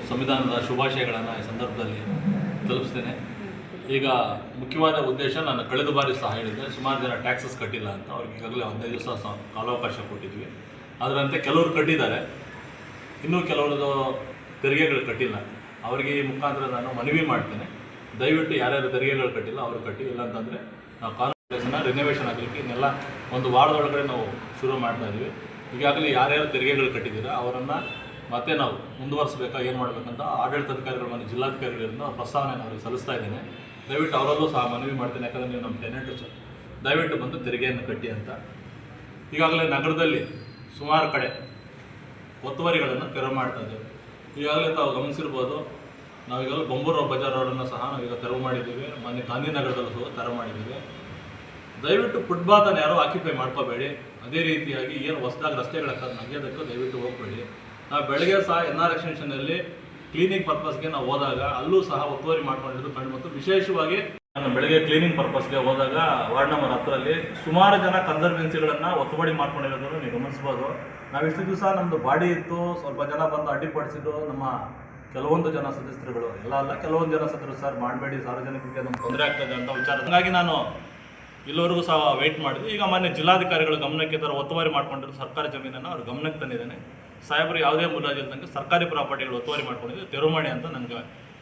ಸಂವಿಧಾನದ ಶುಭಾಶಯಗಳನ್ನು ಈ ಸಂದರ್ಭದಲ್ಲಿ ತಲುಪಿಸ್ತೇನೆ. ಈಗ ಮುಖ್ಯವಾದ ಉದ್ದೇಶ, ನಾನು ಕಳೆದ ಬಾರಿ ಸಹ ಹೇಳಿದ್ದೆ, ಸುಮಾರು ಜನ ಟ್ಯಾಕ್ಸಸ್ ಕಟ್ಟಿಲ್ಲ ಅಂತ. ಅವ್ರಿಗೆ ಈಗಾಗಲೇ 15 ದಿವಸ ಕಾಲಾವಕಾಶ ಕೊಟ್ಟಿದ್ವಿ. ಅದರಂತೆ ಕೆಲವರು ಕಟ್ಟಿದ್ದಾರೆ, ಇನ್ನೂ ಕೆಲವರದು ತೆರಿಗೆಗಳು ಕಟ್ಟಿಲ್ಲ. ಅವರಿಗೆ ಈ ಮುಖಾಂತರ ನಾನು ಮನವಿ ಮಾಡ್ತೇನೆ, ದಯವಿಟ್ಟು ಯಾರ್ಯಾರು ತೆರಿಗೆಗಳು ಕಟ್ಟಿಲ್ಲ ಅವರು ಕಟ್ಟಿ. ಇಲ್ಲ ಅಂತಂದರೆ ನಾವು ಕಾನೂನು ರಿನೋವೇಷನ್ ಆಗಲಿಕ್ಕೆ ಇನ್ನೆಲ್ಲ ಒಂದು ವಾರದೊಳಗಡೆ ನಾವು ಶುರು ಮಾಡ್ತಾ ಇದ್ದೀವಿ. ಈಗಾಗಲೇ ಯಾರ್ಯಾರು ತೆರಿಗೆಗಳು ಕಟ್ಟಿದ್ದೀರಾ ಅವರನ್ನು ಮತ್ತೆ ನಾವು ಮುಂದುವರಿಸಬೇಕಾ, ಏನು ಮಾಡಬೇಕಂತ ಆಡಳಿತಾಧಿಕಾರಿಗಳು ಮತ್ತು ಜಿಲ್ಲಾಧಿಕಾರಿಗಳಿಂದ ಪ್ರಸ್ತಾವನೆಯನ್ನು ಅವ್ರಿಗೆ ಸಲ್ಲಿಸ್ತಾ ಇದ್ದೇನೆ. ದಯವಿಟ್ಟು ಅವರಲ್ಲೂ ಸಹ ಮನವಿ ಮಾಡ್ತೇನೆ, ಯಾಕಂದರೆ ನೀವು ನಮ್ಮ ಟೆನೆಂಟು ದಯವಿಟ್ಟು ಬಂದು ತೆರಿಗೆಯನ್ನು ಕಟ್ಟಿ ಅಂತ. ಈಗಾಗಲೇ ನಗರದಲ್ಲಿ ಸುಮಾರು ಕಡೆ ಒತ್ತುವರಿಗಳನ್ನು ತೆರವು ಮಾಡ್ತಾ ಇದ್ದೇವೆ. ಈಗಾಗಲೇ ತಾವು ಗಮನಿಸಿರ್ಬೋದು, ನಾವೀಗಾಗಲೇ ಬೊಂಬೂರು ಬಜಾರ್ ರೋಡನ್ನು ಸಹ ನಾವೀಗ ತೆರವು ಮಾಡಿದ್ದೀವಿ. ಮೊನ್ನೆ ಗಾಂಧಿನಗರದಲ್ಲೂ ಸಹ ತೆರವು ಮಾಡಿದ್ದೀವಿ. ದಯವಿಟ್ಟು ಫುಟ್ಪಾತನ್ನು ಯಾರೂ ಆಕ್ಯುಪೈ ಮಾಡ್ಕೋಬೇಡಿ. ಅದೇ ರೀತಿಯಾಗಿ ಏನು ಹೊಸದಾಗಿ ರಸ್ತೆಗಳ ನಗೆಯೋದಕ್ಕೂ ದಯವಿಟ್ಟು ಹೋಗಬೇಡಿ. ನಾವು ಬೆಳಗ್ಗೆ ಸಹ NR ಎಕ್ಸ್ಟೆನ್ಷನಲ್ಲಿ ಕ್ಲೀನಿಂಗ್ ಪರ್ಪಸ್ಗೆ ನಾವು ಹೋದಾಗ ಅಲ್ಲೂ ಸಹ ಒತ್ತುವರಿ ಮಾಡ್ಕೊಂಡಿರೋದು ಕಂಡು. ಮತ್ತು ವಿಶೇಷವಾಗಿ ನಾನು ಬೆಳಗ್ಗೆ ಕ್ಲೀನಿಂಗ್ ಪರ್ಪಸ್ಗೆ ಹೋದಾಗ ವಾರ್ಡ್ ನಂಬರ್ 10ರಲ್ಲಿ ಸುಮಾರು ಜನ ಕನ್ಸರ್ವೆನ್ಸಿಗಳನ್ನು ಒತ್ತುವರಿ ಮಾಡ್ಕೊಂಡಿರೋದನ್ನು ನೀವು ಗಮನಿಸ್ಬೋದು. ನಾವು ಇಷ್ಟು ದಿವಸ ನಮ್ಮದು ಬಾಡಿ ಇತ್ತು, ಸ್ವಲ್ಪ ಜನ ಬಂದು ಅಡ್ಡಿಪಡಿಸಿದ್ದು ನಮ್ಮ ಕೆಲವೊಂದು ಜನ ಸದಸ್ಯರುಗಳು, ಎಲ್ಲ ಅಲ್ಲ ಕೆಲವೊಂದು ಜನ ಸದಸ್ಯರು, ಸರ್ ಮಾಡಬೇಡಿ, ಸಾರ್ವಜನಿಕರಿಗೆ ನಮ್ಗೆ ತೊಂದರೆ ಆಗ್ತದೆ ಅಂತ ವಿಚಾರ. ಹಾಗಾಗಿ ನಾನು ಇಲ್ಲಿವರೆಗೂ ಸಹ ವೆಯ್ಟ್ ಮಾಡಿದ್ವಿ. ಈಗ ಮೊನ್ನೆ ಜಿಲ್ಲಾಧಿಕಾರಿಗಳು ಗಮನಕ್ಕೆ ತರ ಒತ್ತುವರಿ ಮಾಡ್ಕೊಂಡಿರೋ ಸರ್ಕಾರಿ ಜಮೀನನ್ನು ಅವ್ರ ಗಮನಕ್ಕೆ ತಂದಿದ್ದೇನೆ. ಸಾಹೇಬರು ಯಾವುದೇ ಮುಲಾಜಿಲ್ದಂಗೆ ಸರ್ಕಾರಿ ಪ್ರಾಪರ್ಟಿಗಳು ಒತ್ತುವರಿ ಮಾಡ್ಕೊಂಡಿದ್ದು ತೆರವು ಮಾಡಿ ಅಂತ ನನಗೆ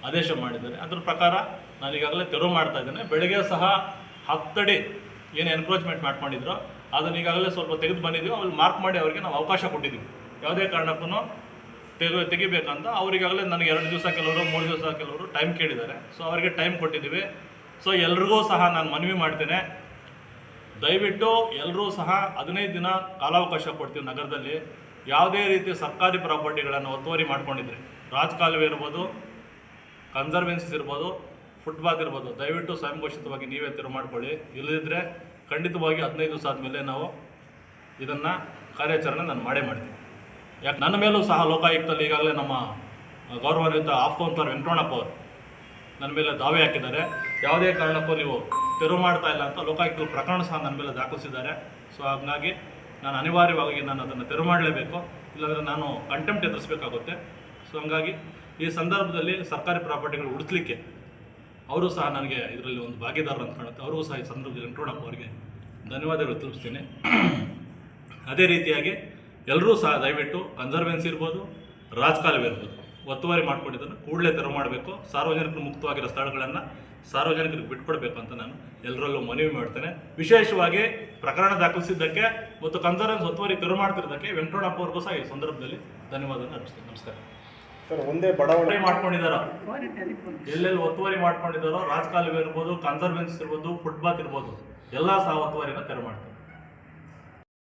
ಆದೇಶ ಮಾಡಿದ್ದಾರೆ. ಅದ್ರ ಪ್ರಕಾರ ನಾನು ಈಗಾಗಲೇ ತೆರವು ಮಾಡ್ತಾ ಇದ್ದೇನೆ. ಬೆಳಗ್ಗೆ ಸಹ 10 ಅಡಿ ಏನು ಎನ್ಕ್ರೋಚ್ಮೆಂಟ್ ಮಾಡ್ಕೊಂಡಿದ್ರು ಅದನ್ನು ಈಗಾಗಲೇ ಸ್ವಲ್ಪ ತೆಗೆದು ಬಂದಿದ್ದೀವಿ. ಅಲ್ಲಿ ಮಾರ್ಕ್ ಮಾಡಿ ಅವರಿಗೆ ನಾವು ಅವಕಾಶ ಕೊಟ್ಟಿದ್ದೀವಿ, ಯಾವುದೇ ಕಾರಣಕ್ಕೂ ತೆಗಿಬೇಕಂತ. ಅವರಿಗಾಗಲೇ ನನಗೆ 2 ದಿವಸ ಕೆಲವರು, 3 ದಿವಸ ಕೆಲವರು ಟೈಮ್ ಕೇಳಿದ್ದಾರೆ. ಸೊ ಅವರಿಗೆ ಟೈಮ್ ಕೊಟ್ಟಿದ್ದೀವಿ. ಸೊ ಎಲ್ರಿಗೂ ಸಹ ನಾನು ಮನವಿ ಮಾಡ್ತೇನೆ, ದಯವಿಟ್ಟು ಎಲ್ಲರೂ ಸಹ 15 ದಿನ ಕಾಲಾವಕಾಶ ಕೊಡ್ತೀವಿ. ನಗರದಲ್ಲಿ ಯಾವುದೇ ರೀತಿಯ ಸರ್ಕಾರಿ ಪ್ರಾಪರ್ಟಿಗಳನ್ನು ಒತ್ತುವರಿ ಮಾಡ್ಕೊಂಡಿದ್ರೆ, ರಾಜಕಾಲುವೆ ಇರ್ಬೋದು, ಕನ್ಸರ್ವೆನ್ಸೀಸ್ ಇರ್ಬೋದು, ಫುಟ್ಪಾತ್ ಇರ್ಬೋದು, ದಯವಿಟ್ಟು ಸ್ವಯಂಘೋಷಿತವಾಗಿ ನೀವೇ ತೆರವು ಮಾಡ್ಕೊಳ್ಳಿ. ಇಲ್ಲದಿದ್ದರೆ ಖಂಡಿತವಾಗಿ 15 ದಿವಸ ಆದಮೇಲೆ ನಾವು ಇದನ್ನು ಕಾರ್ಯಾಚರಣೆ ನಾನು ಮಾಡೇ ಮಾಡ್ತೀನಿ. ಯಾಕೆ ನನ್ನ ಮೇಲೂ ಸಹ ಲೋಕಾಯುಕ್ತಲ್ಲಿ ಈಗಾಗಲೇ ನಮ್ಮ ಗೌರವಾನ್ವಿತ ಆಫ್ ಕೌನ್ಸಿಲರ್ ವೆಂಕಟರಮಣಪ್ಪ ಅವರು ನನ್ನ ಮೇಲೆ ದಾವೆ ಹಾಕಿದ್ದಾರೆ. ಯಾವುದೇ ಕಾರಣಕ್ಕೂ ನೀವು ತೆರವು ಮಾಡ್ತಾ ಇಲ್ಲ ಅಂತ ಲೋಕಾಯುಕ್ತರು ಪ್ರಕರಣ ಸಹ ನನ್ನ ಮೇಲೆ ದಾಖಲಿಸಿದ್ದಾರೆ. ಸೊ ಹಾಗಾಗಿ ನಾನು ಅನಿವಾರ್ಯವಾಗಿ ನಾನು ಅದನ್ನು ತೆರವು ಮಾಡಲೇಬೇಕು, ಇಲ್ಲಾಂದರೆ ನಾನು ಕಂಟೆಂಪ್ಟ್ ಎದುರಿಸಬೇಕಾಗುತ್ತೆ. ಸೊ ಹಾಗಾಗಿ ಈ ಸಂದರ್ಭದಲ್ಲಿ ಸರ್ಕಾರಿ ಪ್ರಾಪರ್ಟಿಗಳು ಉಳಿಸ್ಲಿಕ್ಕೆ ಅವರು ಸಹ ನನಗೆ ಇದರಲ್ಲಿ ಒಂದು ಭಾಗಿದಾರರು ಅಂತ ಕಾಣುತ್ತೆ. ಅವ್ರಿಗೂ ಸಹ ಈ ಸಂದರ್ಭದಲ್ಲಿ ವೆಂಕಟರಮಣಪ್ಪ ಅವರಿಗೆ ಧನ್ಯವಾದಗಳು ತಿಳಿಸ್ತೀನಿ. ಅದೇ ರೀತಿಯಾಗಿ ಎಲ್ಲರೂ ಸಹ ದಯವಿಟ್ಟು ಕನ್ಸರ್ವೆನ್ಸಿ ಇರ್ಬೋದು, ರಾಜಕಾಲುವೆ ಇರ್ಬೋದು, ಒತ್ತುವರಿ ಮಾಡ್ಕೊಂಡಿದ್ದನ್ನು ಕೂಡಲೇ ತೆರವು ಮಾಡಬೇಕು. ಸಾರ್ವಜನಿಕರು ಮುಕ್ತವಾಗಿರೋ ಸ್ಥಳಗಳನ್ನು ಸಾರ್ವಜನಿಕರಿಗೆ ಬಿಟ್ಕೊಡ್ಬೇಕು ಅಂತ ನಾನು ಎಲ್ಲರಲ್ಲೂ ಮನವಿ ಮಾಡ್ತೇನೆ. ವಿಶೇಷವಾಗಿ ಪ್ರಕರಣ ದಾಖಲಿಸಿದ್ದಕ್ಕೆ ಮತ್ತು ಕನ್ಸರ್ವೆನ್ಸ್ ಒತ್ತುವರಿ ತೆರವು ಮಾಡ್ತಿರೋದಕ್ಕೆ ವೆಂಕಟರಮಣಪ್ಪ ಅವ್ರಿಗೂ ಸಹ ಈ ಸಂದರ್ಭದಲ್ಲಿ ಧನ್ಯವಾದ ಅರ್ಪಿಸ್ತೇನೆ. ನಮಸ್ಕಾರ. ಸರ್, ಒಂದೇ ಬಡಾವಣೆ ಮಾಡ್ಕೊಂಡಿದ್ದಾರೋ, ಎಲ್ಲೆಲ್ಲಿ ಒತ್ತುವರಿ ಮಾಡ್ಕೊಂಡಿದ್ದಾರೋ, ರಾಜಕಾಲುವೆ ಇರ್ಬೋದು, ಕನ್ಸರ್ವೆನ್ಸ್ ಇರ್ಬೋದು, ಫುಟ್ಪಾತ್ ಇರ್ಬೋದು, ಎಲ್ಲ ಸಹ ಒತ್ತುವರಿನ ತೆರವು ಮಾಡ್ತಾರೆ.